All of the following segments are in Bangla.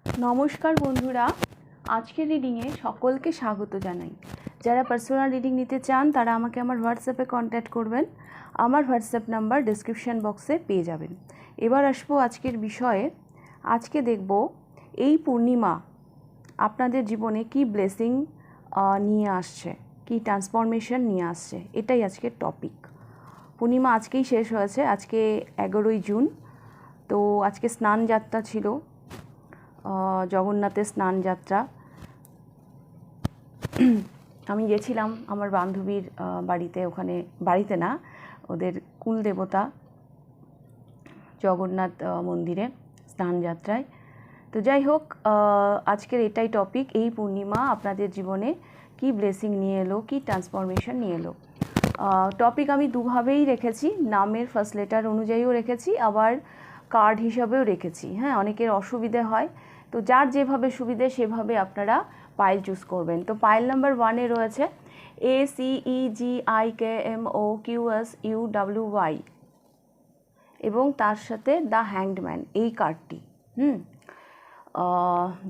নমস্কার বন্ধুরা, আজকের রিডিংয়ে সকলকে স্বাগত জানাই। যারা পার্সোনাল রিডিং নিতে চান তারা আমাকে আমার হোয়াটসঅ্যাপে কন্ট্যাক্ট করবেন। আমার হোয়াটসঅ্যাপ নাম্বার ডেসক্রিপশন বক্সে পেয়ে যাবেন। এবার আসবো আজকের বিষয়ে। আজকে দেখব এই পূর্ণিমা আপনাদের জীবনে কি ব্লেসিং নিয়ে আসছে, কি ট্রান্সফরমেশন নিয়ে আসছে, এটাই আজকের টপিক। পূর্ণিমা আজকেই শেষ হয়েছে, আজকে 11ই জুন। তো আজকে স্নান যাত্রা ছিল, জগন্নাথের স্নান যাত্রা। আমি গেছিলাম আমার বান্ধবীর বাড়িতে, ওখানে বাড়িতে না, ওদের কুল দেবতা জগন্নাথ মন্দিরে স্নান যাত্রায়। তো যাই হোক, আজকের এটাই টপিক, এই পূর্ণিমা আপনাদের জীবনে কি ব্লেসিং নিয়ে এলো, কি ট্রান্সফরমেশন নিয়ে এলো। টপিক আমি দুভাবেই রেখেছি, নামের ফার্স্ট লেটার অনুযায়ীও রেখেছি, আবার কার্ড হিসাবেও রেখেছি। হ্যাঁ, অনেকের অসুবিধে হয়, তো যার যেভাবে সুবিধে সেভাবে আপনারা পাইল চুজ করবেন। তো পাইল নাম্বার 1-এ রয়েছে ACEGIKMOQSUWY এবং তার সাথে দ্য হ্যাংডম্যান, এই কার্ডটি।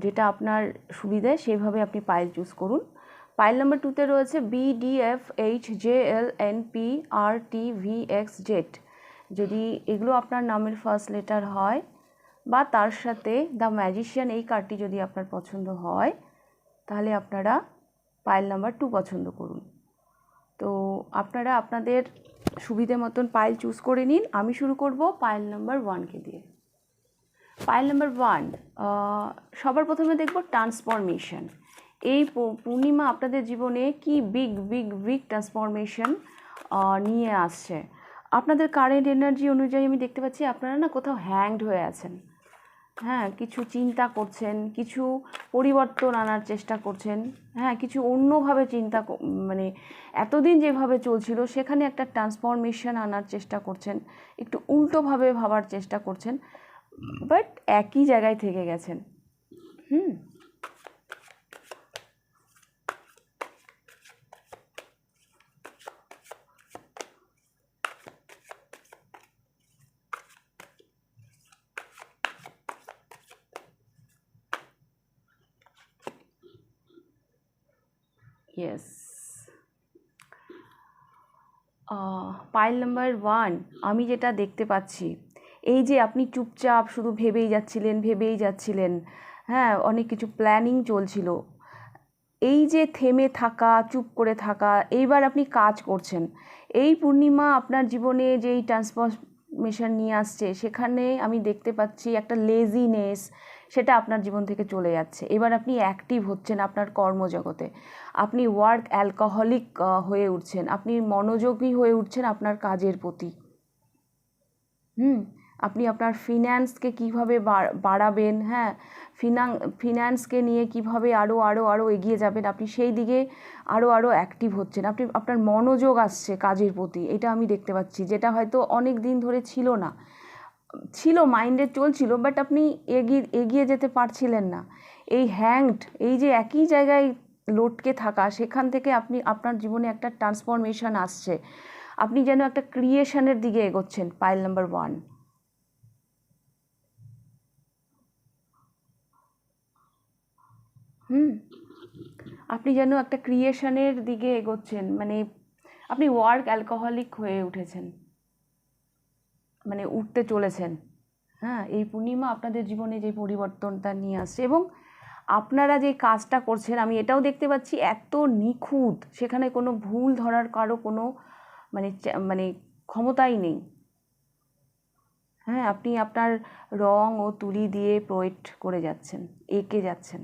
যেটা আপনার সুবিধে সেভাবে আপনি পাইল চুজ করুন। পাইল নাম্বার 2-তে রয়েছে BDFHJLNPRTVXZ। যদি এগুলো আপনার নামের ফার্স্ট লেটার হয় বা তার সাথে দ্য ম্যাজিশিয়ান, এই কার্ডটি যদি আপনার পছন্দ হয় তাহলে আপনারা পাইল নাম্বার 2 পছন্দ করুন। তো আপনারা আপনাদের সুবিধে মতন পাইল চুজ করে নিন। আমি শুরু করব পাইল নাম্বার 1-কে দিয়ে। পাইল নাম্বার 1, সবার প্রথমে দেখব ট্রান্সফরমেশন। এই পূর্ণিমা আপনাদের জীবনে কি বিগ ট্রান্সফরমেশন নিয়ে আসছে। আপনাদের কারেন্ট এনার্জি অনুযায়ী আমি দেখতে পাচ্ছি আপনারা না কোথাও হ্যাংড হয়ে আছেন। হ্যাঁ, কিছু চিন্তা করছেন, কিছু পরিবর্তন আনার চেষ্টা করছেন। হ্যাঁ, কিছু অন্যভাবে চিন্তা, মানে এতদিন যেভাবে চলছিল সেখানে একটা ট্রান্সফরমেশন আনার চেষ্টা করছেন, একটু উল্টোভাবে ভাবার চেষ্টা করছেন, বাট একই জায়গায় থেকে গেছেন। ইয়েস, পাইল নাম্বার 1 আমি যেটা দেখতে পাচ্ছি, এই যে আপনি চুপচাপ শুধু ভেবেই যাচ্ছিলেন। হ্যাঁ, অনেক কিছু প্ল্যানিং চলছিল, এই যে থেমে থাকা, চুপ করে থাকা, এইবার আপনি কাজ করছেন। এই পূর্ণিমা আপনার জীবনে যেই ট্রান্সফরমেশন নিয়ে আসছে সেখানে আমি দেখতে পাচ্ছি একটা লেজিনেস, সেটা আপনার জীবন থেকে চলে যাচ্ছে। এবার আপনি অ্যাক্টিভ হচ্ছেন আপনার কর্মজগতে, আপনি ওয়ার্ক অ্যালকোহলিক হয়ে উঠছেন, আপনি মনোযোগী হয়ে উঠছেন আপনার কাজের প্রতি। আপনি আপনার ফিন্যান্সকে কীভাবে বাড়াবেন, হ্যাঁ, ফিন্যান্সকে নিয়ে কীভাবে আরও এগিয়ে যাবেন, আপনি সেই দিকে আরও অ্যাক্টিভ হচ্ছেন। আপনার মনোযোগ আসছে কাজের প্রতি, এটা আমি দেখতে পাচ্ছি, যেটা হয়তো অনেক দিন ধরে ছিল না, ছিল মাইন্ডে চলছিল, বাট আপনি এগিয়ে যেতে পারছিলেন না। এই হ্যাংড, এই যে একই জায়গায় লটকে থাকা, সেখান থেকে আপনার জীবনে একটা ট্রান্সফরমেশন আসছে, আপনি যেন একটা ক্রিয়েশনের দিকে এগোচ্ছেন। পাইল নাম্বার 1, আপনি যেন একটা ক্রিয়েশনের দিকে এগোচ্ছেন, মানে আপনি ওয়ার্ক অ্যালকোহলিক হয়ে উঠেছেন, মানে উঠতে চলেছেন। হ্যাঁ, এই পূর্ণিমা আপনাদের জীবনে যে পরিবর্তনটা নিয়ে আসছে, এবং আপনারা যে কাজটা করছেন আমি এটাও দেখতে পাচ্ছি এত নিখুঁত, সেখানে কোনো ভুল ধরার কারো কোনো মানে ক্ষমতাই নেই। হ্যাঁ, আপনি আপনার রং ও তুলি দিয়ে প্রয়েট করে যাচ্ছেন, এঁকে যাচ্ছেন।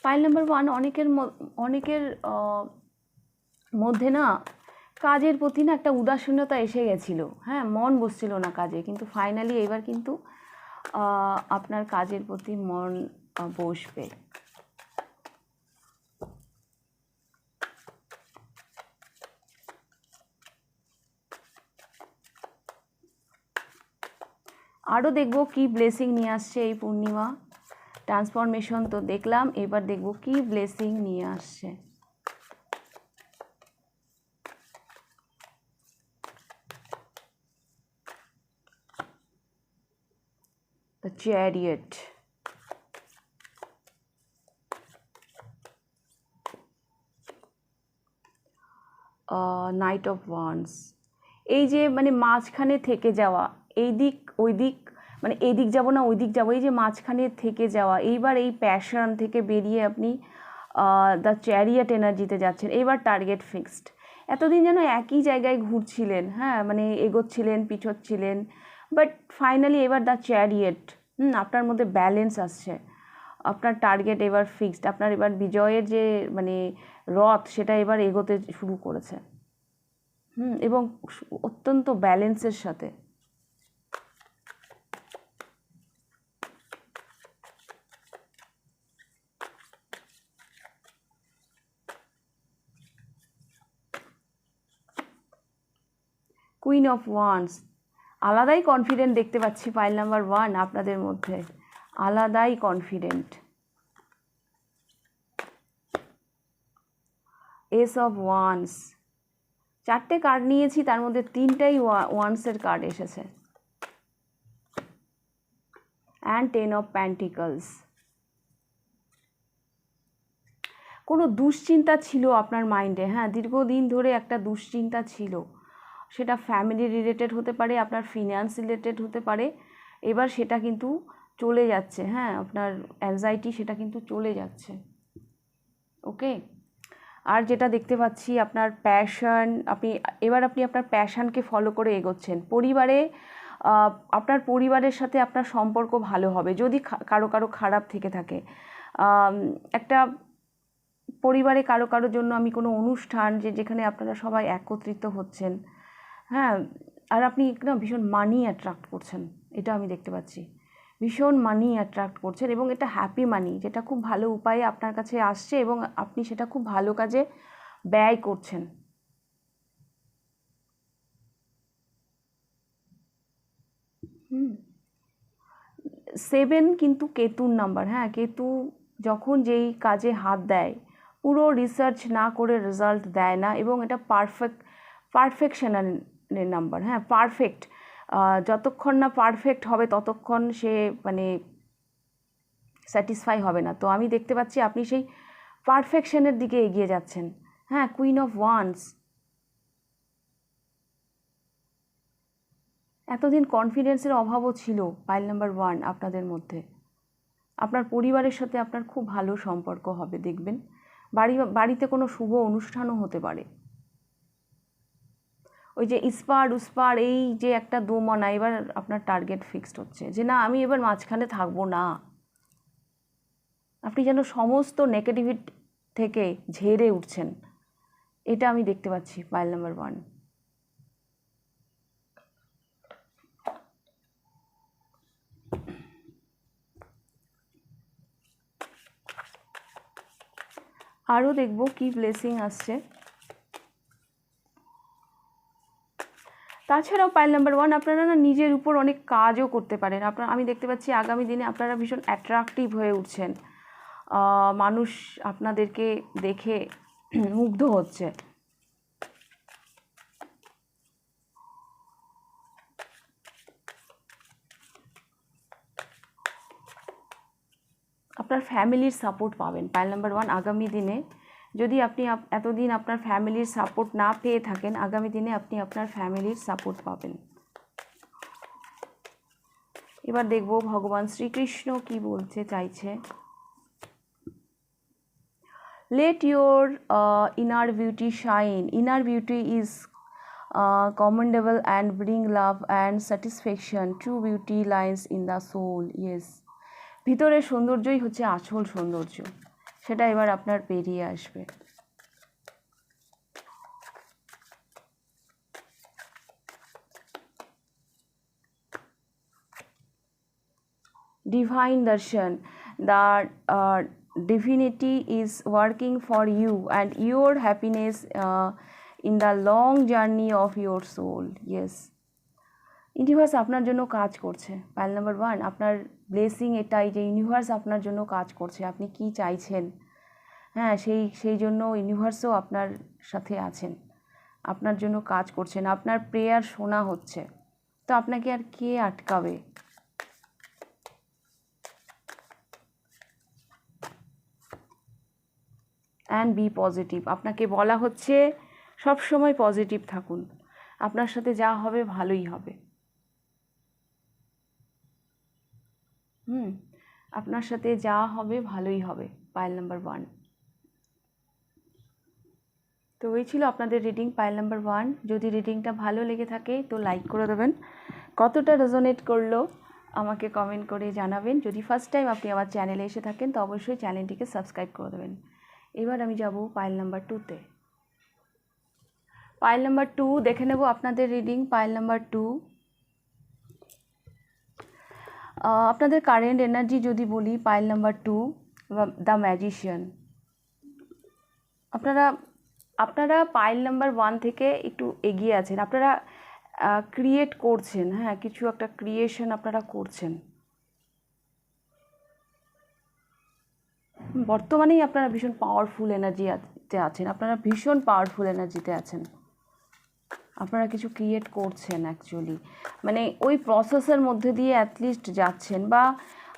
পাইল নাম্বার 1, অনেকের মধ্যে না কাজের প্রতি না একটা উদাসীনতা এসে গেছিলো। হ্যাঁ, মন বসছিল না কাজে, কিন্তু ফাইনালি এবার কিন্তু আপনার কাজের প্রতি মন বসবে। আরও দেখব কি ব্লেসিং নিয়ে আসছে এই পূর্ণিমা। ট্রান্সফরমেশন তো দেখলাম, এবার দেখব কি ব্লেসিং নিয়ে আসছে। The chariot, night of wands. এই যে মানে মাঝখানে থেকে যাওয়া, এই দিক ওই দিক, মানে এই দিক যাবো না ওই দিক যাবো, এই যে মাঝখানে থেকে যাওয়া, এইবার এই প্যাশন থেকে বেরিয়ে আপনি দ্য চ্যারিয়েট এনার্জিতে যাচ্ছেন। এইবার টার্গেট ফিক্সড। এতদিন যেন একই জায়গায় ঘুরছিলেন, হ্যাঁ মানে এগোচ্ছিলেন পিছোচ্ছিলেন, বাট ফাইনালি এবার দ্য চ্যারিয়েট, আপনার মধ্যে ব্যালেন্স আসছে, আপনার টার্গেট এবার ফিক্সড, আপনার এবার বিজয়ের যে মানে রথ সেটা এবার এগোতে শুরু করেছে, এবং অত্যন্ত ব্যালেন্সের সাথে। কুইন অফ ওয়ান্স, আলাদাই কনফিডেন্ট দেখতে পাচ্ছি পাইল নাম্বার 1 আপনাদের মধ্যে, আলাদাই কনফিডেন্ট। এস অফ ওয়ান্স, 4টে কার্ড নিয়েছি, তার মধ্যে 3টাই ওয়ান্সের কার্ড এসেছে। অ্যান্ড 10 অফ প্যান্টিকলস, কোনো দুশ্চিন্তা ছিল আপনার মাইন্ডে, হ্যাঁ দীর্ঘদিন ধরে একটা দুশ্চিন্তা ছিল, সেটা ফ্যামিলি রিলেটেড হতে পারে, আপনার ফিনান্স রিলেটেড হতে পারে, এবার সেটা কিন্তু চলে যাচ্ছে, হ্যাঁ আপনার অ্যাংজাইটি সেটা কিন্তু চলে যাচ্ছে। ওকে, আর যেটা দেখতে পাচ্ছি আপনার প্যাশন, আপনি আপনার প্যাশনকে ফলো করে এগোচ্ছেন। পরিবারে আপনার পরিবারের সাথে আপনার সম্পর্ক ভালো হবে, যদি কারো খারাপ থেকে থাকে। একটা পরিবারে কারোর জন্য আমি কোনো অনুষ্ঠান যেখানে আপনারা সবাই একত্রিত হচ্ছেন, হ্যাঁ, আর আপনি না ভীষণ মানি অ্যাট্রাক্ট করছেন, এটা আমি দেখতে পাচ্ছি, ভীষণ মানি অ্যাট্রাক্ট করছেন, এবং এটা হ্যাপি মানি, যেটা খুব ভালো উপায়ে আপনার কাছে আসছে এবং আপনি সেটা খুব ভালো কাজে ব্যয় করছেন। সেভেন কিন্তু কেতুর নাম্বার, হ্যাঁ কেতু যখন যেই কাজে হাত দেয় পুরো রিসার্চ না করে রেজাল্ট দেয় না, এবং এটা পারফেকশনের নাম্বার, হ্যাঁ পারফেক্ট, যতক্ষণ না পারফেক্ট হবে ততক্ষণ সে মানে স্যাটিসফাই হবে না। তো আমি দেখতে পাচ্ছি আপনি সেই পারফেকশনের দিকে এগিয়ে যাচ্ছেন। হ্যাঁ, কুইন অফ ওয়ান্স, এতদিন কনফিডেন্সের অভাবও ছিল পাইল নাম্বার 1 আপনাদের মধ্যে। আপনার পরিবারের সাথে আপনার খুব ভালো সম্পর্ক হবে, দেখবেন বাড়িতে কোনো শুভ অনুষ্ঠানও হতে পারে। ওই যে ইস্পার উস্পার এই যে একটা দোমনা, এবার আপনার টার্গেট ফিক্সড হচ্ছে যে না আমি এবার মাঝখানে থাকবো না, আপনি যেন সমস্ত নেগেটিভিটি থেকে ঝেড়ে উঠছেন, এটা আমি দেখতে পাচ্ছি পাইল নাম্বার 1। আরও দেখব কি ব্লেসিং আসছে। তাছাড়াও পাইল নাম্বার 1 আপনারা না নিজের উপর অনেক কাজও করতে পারেন। আমি দেখতে পাচ্ছি আগামী দিনে আপনারা ভীষণ অ্যাট্রাকটিভ হয়ে উঠছেন, মানুষ আপনাদেরকে দেখে মুগ্ধ হচ্ছে। আপনার ফ্যামিলির সাপোর্ট পাবেন পাইল নাম্বার 1 আগামী দিনে। যদি আপনি এতদিন আপনার ফ্যামিলির সাপোর্ট না পেয়ে থাকেন, আগামী দিনে আপনি আপনার ফ্যামিলির সাপোর্ট পাবেন। এবার দেখব ভগবান শ্রীকৃষ্ণ কি বলতে চাইছে। Let your inner beauty shine. Inner beauty is commendable and bring love and satisfaction. True beauty lies in the soul. Yes. ভিতরের সৌন্দর্যই হচ্ছে আসল সৌন্দর্য, সেটা এবার আপনার বেরিয়ে আসবে। Divine darshan, the divinity is working for you and your happiness in the long journey of your soul. Yes, universe আপনার জন্য কাজ করছে পাইল নাম্বার 1, আপনার ব্লেসিং এটাই যে ইউনিভার্স আপনার জন্য কাজ করছে, আপনি কি চাইছেন, হ্যাঁ সেই জন্য ইউনিভার্সও আপনার সাথে আছেন, আপনার জন্য কাজ করছেন, আপনার প্রেয়ার শোনা হচ্ছে। তো আপনাকে আর কে আটকাবে? অ্যান্ড বি পজিটিভ, আপনাকে বলা হচ্ছে সব সময় পজিটিভ থাকুন, আপনার সাথে যা হবে ভালোই হবে। আপনার সাথে যা হবে ভালোই হবে, পাইল নাম্বার 1। তো এই ছিল আপনাদের রিডিং পাইল নাম্বার 1। যদি রিডিংটা ভালো লেগে থাকে তো লাইক করে দেবেন, কতটা রেজোনেট করলো আমাকে কমেন্ট করে জানাবেন। যদি ফার্স্ট টাইম আপনি আমার চ্যানেলে এসে থাকেন তো অবশ্যই চ্যানেলটিকে সাবস্ক্রাইব করে দেবেন। এবার আমি যাব পাইল নাম্বার 2তে। পাইল নাম্বার 2 দেখে নেব আপনাদের রিডিং। পাইল নাম্বার 2, আপনাদের কারেন্ট এনার্জি যদি বলি, পাইল নাম্বার 2 দ্য ম্যাজিশিয়ান। আপনারা পাইল নাম্বার 1 থেকে একটু এগিয়ে আছেন, আপনারা ক্রিয়েট করছেন, হ্যাঁ কিছু একটা ক্রিয়েশন আপনারা করছেন। বর্তমানেই আপনারা ভীষণ পাওয়ারফুল এনার্জিতে আছেন, আপনারা ভীষণ পাওয়ারফুল এনার্জিতে আছেন, আপনারা কিছু ক্রিয়েট করছেন অ্যাকচুয়ালি, মানে ওই প্রসেসের মধ্যে দিয়ে অ্যাটলিস্ট যাচ্ছেন। বা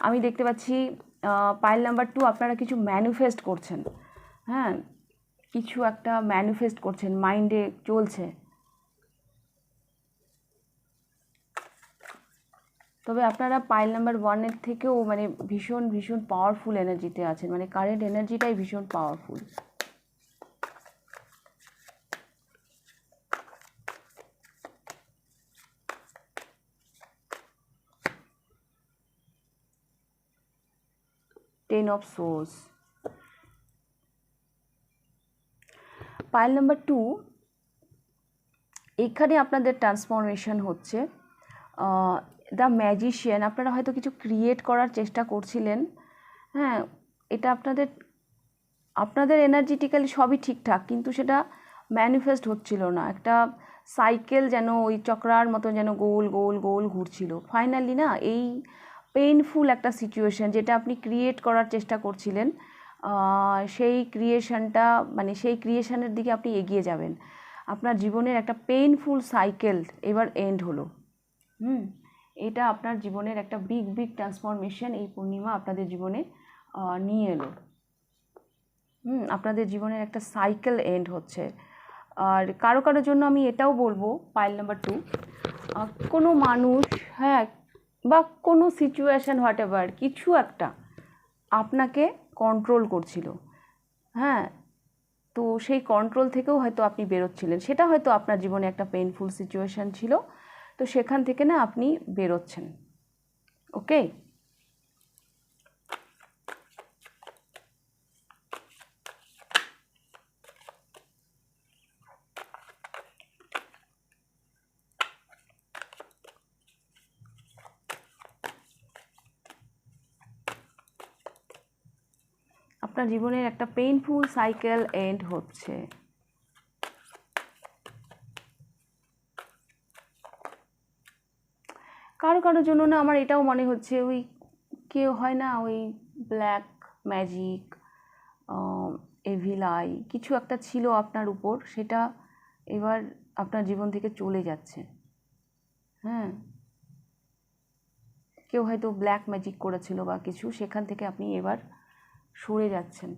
আমি দেখতে পাচ্ছি পাইল নাম্বার 2 আপনারা কিছু ম্যানিফেস্ট করছেন, হ্যাঁ কিছু একটা ম্যানিফেস্ট করছেন, মাইন্ডে চলছে। তবে আপনারা পাইল নাম্বার 1-এর থেকেও মানে ভীষণ ভীষণ পাওয়ারফুল এনার্জিতে আছেন, মানে কারেন্ট এনার্জিটাই ভীষণ powerful. Ten of source. Pile number 2, এখানে আপনাদের ট্রান্সফরমেশন হচ্ছে। দ্য ম্যাজিশিয়ান, আপনারা হয়তো কিছু ক্রিয়েট করার চেষ্টা করছিলেন, হ্যাঁ এটা আপনাদের এনার্জিটিক্যালি সবই ঠিকঠাক, কিন্তু সেটা ম্যানিফেস্ট হচ্ছিল না। একটা সাইকেল যেন ওই চক্রার মতো যেন গোল গোল গোল ঘুরছিল। ফাইনালি না এই পেইনফুল একটা সিচুয়েশান যেটা আপনি ক্রিয়েট করার চেষ্টা করছিলেন, সেই ক্রিয়েশনটা মানে সেই ক্রিয়েশনের দিকে আপনি এগিয়ে যাবেন। আপনার জীবনের একটা পেইনফুল সাইকেল এবার এন্ড হলো। এটা আপনার জীবনের একটা বিগ বিগ ট্রান্সফরমেশন এই পূর্ণিমা আপনাদের জীবনে নিয়ে এলো। আপনাদের জীবনের একটা সাইকেল এন্ড হচ্ছে। আর কারো কারোর জন্য আমি এটাও বলবো, পাইল নাম্বার 2, কোনো মানুষ, হ্যাঁ বা কোনো সিচুয়েশান হোয়াট এভার কিছু একটা আপনাকে কন্ট্রোল করছিল, হ্যাঁ তো সেই কন্ট্রোল থেকেও হয়তো আপনি বেরোচ্ছিলেন, সেটা হয়তো আপনার জীবনে একটা পেইনফুল সিচুয়েশান ছিল, তো সেখান থেকে না আপনি বেরোচ্ছেন। ওকে, আপনার জীবনের একটা পেইনফুল সাইকেল এন্ড হচ্ছে। কারো কারোর জন্য না আমার এটাও মনে হচ্ছে ওই কেউ হয় না ওই ব্ল্যাক ম্যাজিক, এভিল আই কিছু একটা ছিল আপনার উপর, সেটা এবার আপনার জীবন থেকে চলে যাচ্ছে। হ্যাঁ কেউ হয়তো ব্ল্যাক ম্যাজিক করেছিল বা কিছু, সেখান থেকে আপনি এবার সরে যাচ্ছেন।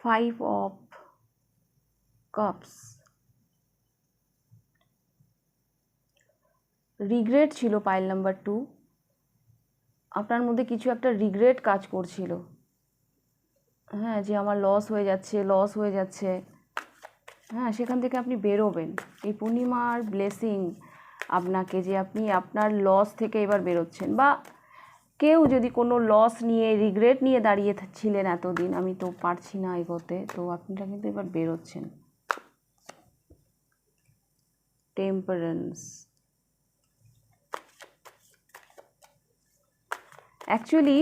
5 of Cups, রিগ্রেট ছিল পাইল নাম্বার 2, আপনার মধ্যে কিছু একটা রিগ্রেট কাজ করছিল, হ্যাঁ যে আমার লস হয়ে যাচ্ছে, হ্যাঁ সেখান থেকে আপনি বেরোবেন। এই পূর্ণিমার ব্লেসিং আপনাকে, যে আপনি আপনার লস থেকে এবার বেরোচ্ছেন। বা কেউ যদি কোনো লস নিয়ে রিগ্রেট নিয়ে দাঁড়িয়ে ছিলেন এতদিন, আমি তো পারছি না এগোতে, তো আপনারা কিন্তু এবার বেরোচ্ছেন। Temperance, actually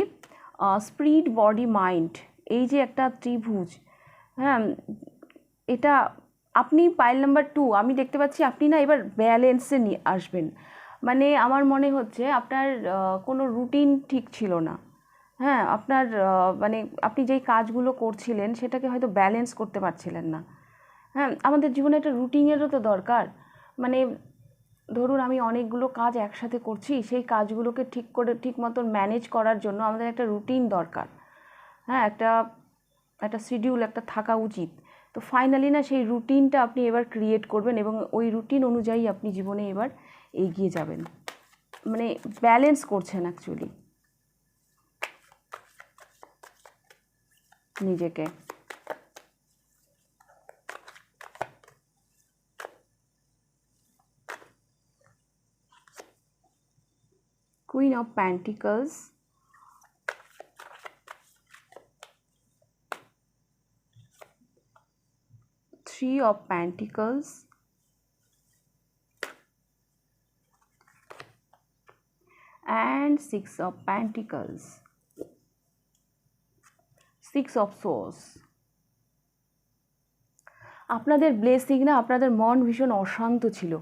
spirit body mind, এই যে একটা ত্রিভুজ, হ্যাঁ, এটা আপনি পাইল নাম্বার 2, আমি দেখতে পাচ্ছি আপনি না এবার ব্যালেন্সে নিয়ে আসবেন। মানে আমার মনে হচ্ছে আপনার কোনো রুটিন ঠিক ছিল না, হ্যাঁ, আপনার মানে আপনি যেই কাজগুলো করছিলেন সেটাকে হয়তো ব্যালেন্স করতে পারছিলেন না। হ্যাঁ, আমাদের জীবনে একটা রুটিনেরও তো দরকার। মানে ধরুন আমি অনেকগুলো কাজ একসাথে করছি, সেই কাজগুলোকে ঠিক মতন ম্যানেজ করার জন্য আমাদের একটা রুটিন দরকার। হ্যাঁ, একটা একটা শিডিউল একটা থাকা উচিত। তো ফাইনালি না সেই রুটিনটা আপনি এবার ক্রিয়েট করবেন এবং ওই রুটিন অনুযায়ী আপনি জীবনে এবার এগিয়ে যাবেন। মানে ব্যালেন্স করছেন অ্যাকচুয়ালি নিজেকে। Queen of Pentacles, Three of Pentacles, and Six of Pentacles, Six of Swords. আপনাদের ব্লেসিং না, আপনাদের মন ভীষণ অশান্ত ছিল।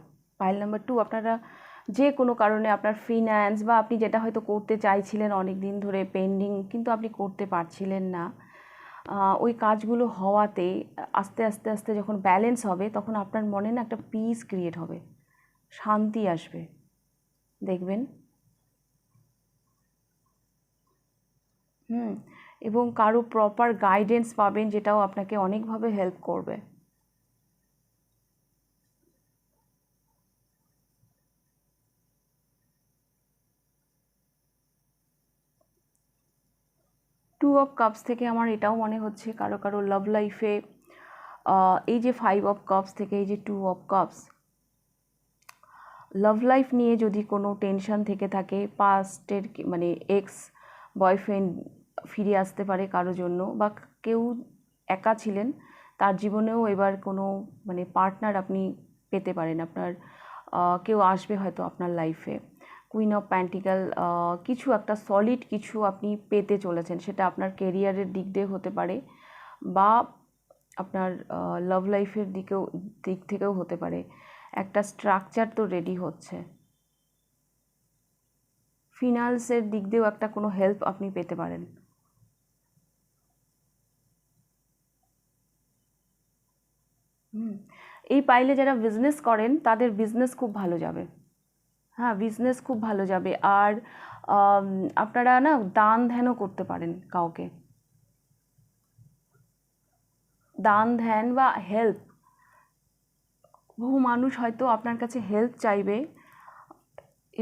পাইল নাম্বার 2, আপনারা যে কোনো কারণে আপনার ফিন্যান্স বা আপনি যেটা হয়তো করতে চাইছিলেন অনেক দিন ধরে পেন্ডিং, কিন্তু আপনি করতে পারছিলেন না, ওই কাজগুলো হওয়াতে আস্তে আস্তে আস্তে যখন ব্যালেন্স হবে তখন আপনার মনে না একটা পিস ক্রিয়েট হবে, শান্তি আসবে দেখবেন। এবং কারো প্রপার গাইডেন্স পাবেন, যেটাও আপনাকে অনেকভাবে হেল্প করবে। টু অফ কাপস থেকে আমার এটাও মনে হচ্ছে কারো কারো লাভ লাইফে এই যে 5 অফ কাপস থেকে এই যে 2 অফ কাপস, লাভ লাইফ নিয়ে যদি কোনো টেনশন থেকে থাকে, পাস্টের মানে এক্স বয়ফ্রেন্ড ফিরে আসতে পারে কারো জন্য, বা কেউ একা ছিলেন তার জীবনেও এবার কোনো মানে পার্টনার আপনি পেতে পারেন, আপনার কেউ আসবে হয়তো আপনার লাইফে। কুইন অফ প্যান্টিকাল, কিছু একটা সলিড কিছু আপনি পেতে চলেছেন, সেটা আপনার কেরিয়ারের দিক দিয়ে হতে পারে বা আপনার লাভ লাইফের দিক থেকেও হতে পারে। একটা স্ট্রাকচার তো রেডি হচ্ছে, ফিনান্সের দিক দিয়েও একটা কোনো হেল্প আপনি পেতে পারেন। এই পাইলে যারা বিজনেস করেন তাদের বিজনেস খুব ভালো যাবে। হ্যাঁ, বিজনেস খুব ভালো যাবে। আর আপনারা না দান ধ্যানও করতে পারেন কাউকে, দান ধ্যান বা হেল্প। বহু মানুষ হয়তো আপনার কাছে হেল্প চাইবে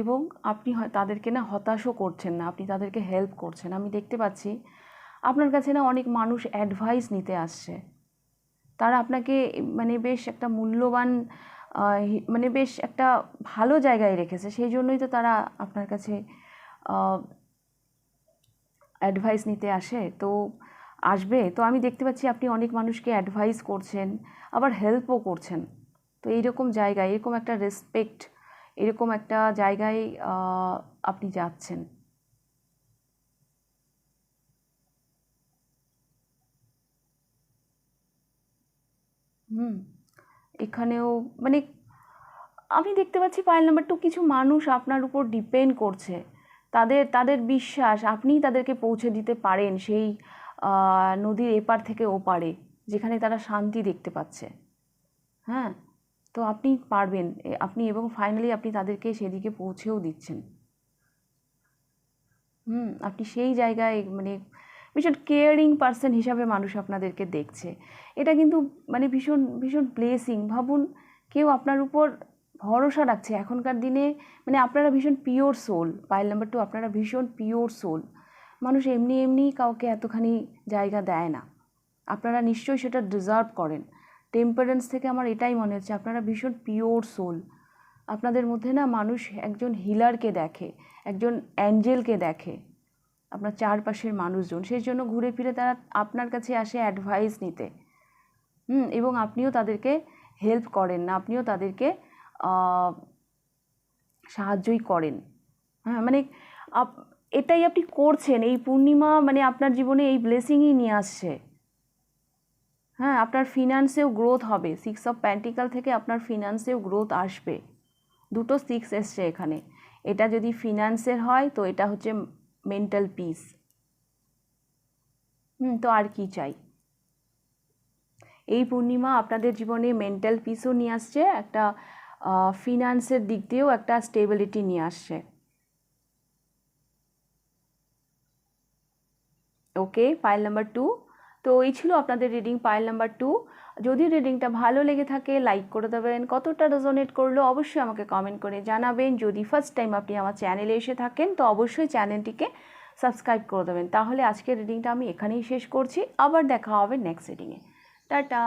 এবং আপনি তাদেরকে না হতাশও করছেন না, আপনি তাদেরকে হেল্প করছেন। আমি দেখতে পাচ্ছি আপনার কাছে না অনেক মানুষ অ্যাডভাইস নিতে আসছে, তারা আপনাকে মানে বেশ একটা মূল্যবান মানে বেশ একটা ভালো জায়গায় রেখেছে, সেই জন্যই তো তারা আপনার কাছে অ্যাডভাইস নিতে আসে। তো আসবে, তো আমি দেখতে পাচ্ছি আপনি অনেক মানুষকে অ্যাডভাইস করছেন, আবার হেল্পও করছেন। তো এইরকম জায়গায়, এরকম একটা রেসপেক্ট, এরকম একটা জায়গায় আপনি যাচ্ছেন। এখানেও মানে আমি দেখতে পাচ্ছি পাইল নাম্বার 2, কিছু মানুষ আপনার উপর ডিপেন্ড করছে, তাদের বিশ্বাস আপনিই তাদেরকে পৌঁছে দিতে পারেন সেই নদীর এপার থেকে ওপারে, যেখানে তারা শান্তি দেখতে পাচ্ছে। হ্যাঁ, তো আপনি পারবেন, আপনি এবং ফাইনালি আপনি তাদেরকে সেদিকে পৌঁছেও দিচ্ছেন। আপনি সেই জায়গায় মানে ভীষণ কেয়ারিং পারসন হিসাবে মানুষ আপনাদেরকে দেখছে। এটা কিন্তু মানে ভীষণ ভীষণ ব্লেসিং। ভাবুন কেউ আপনার উপর ভরসা রাখছে এখনকার দিনে। মানে আপনারা ভীষণ পিওর সোল, পাইল নাম্বার 2, আপনারা ভীষণ পিওর সোল। মানুষ এমনি এমনিই কাউকে এতখানি জায়গা দেয় না, আপনারা নিশ্চয়ই সেটা ডিজার্ভ করেন। টেম্পারেন্স থেকে আমার এটাই মনে হচ্ছে আপনারা ভীষণ পিওর সোল। আপনাদের মধ্যে না মানুষ একজন হিলারকে দেখে, একজন অ্যাঞ্জেলকে দেখে। আপনার চারপাশের মানুষজন, সেই জন্য ঘুরে ফিরে তারা আপনার কাছে আসে অ্যাডভাইস নিতে। এবং আপনিও তাদেরকে হেল্প করেন না, আপনিও তাদেরকে সাহায্যই করেন। হ্যাঁ, মানে এটাই আপনি করছেন। এই পূর্ণিমা মানে আপনার জীবনে এই ব্লেসিংই নিয়ে আসছে। হ্যাঁ, আপনার ফিনান্সেও গ্রোথ হবে। 6 অফ পেন্টিকাল থেকে আপনার ফিনান্সেও গ্রোথ আসবে। দুটো 6 এসছে এখানে। এটা যদি ফিনান্সের হয় তো এটা হচ্ছে মেন্টাল পিস। তো আর কি চাই। এই পূর্ণিমা আপনাদের জীবনে মেন্টাল পিসও নিয়ে আসছে, একটা ফিনান্সের দিক দিয়েও একটা স্টেবিলিটি নিয়ে আসছে। ওকে, পাইল নাম্বার 2। তো এই ছিল আপনাদের রিডিং পাইল নাম্বার 2। যদি রিডিংটা ভালো লেগে থাকে লাইক করে দেবেন, কতটা রেজোনেট করলো অবশ্যই আমাকে কমেন্ট করে জানাবেন। যদি ফার্স্ট টাইম আপনি আমার চ্যানেলে এসে থাকেন তো অবশ্যই চ্যানেলটিকে সাবস্ক্রাইব করে দেবেন। তাহলে আজকের রিডিংটা আমি এখানেই শেষ করছি, আবার দেখা হবে নেক্সট রিডিংয়ে। টাটা।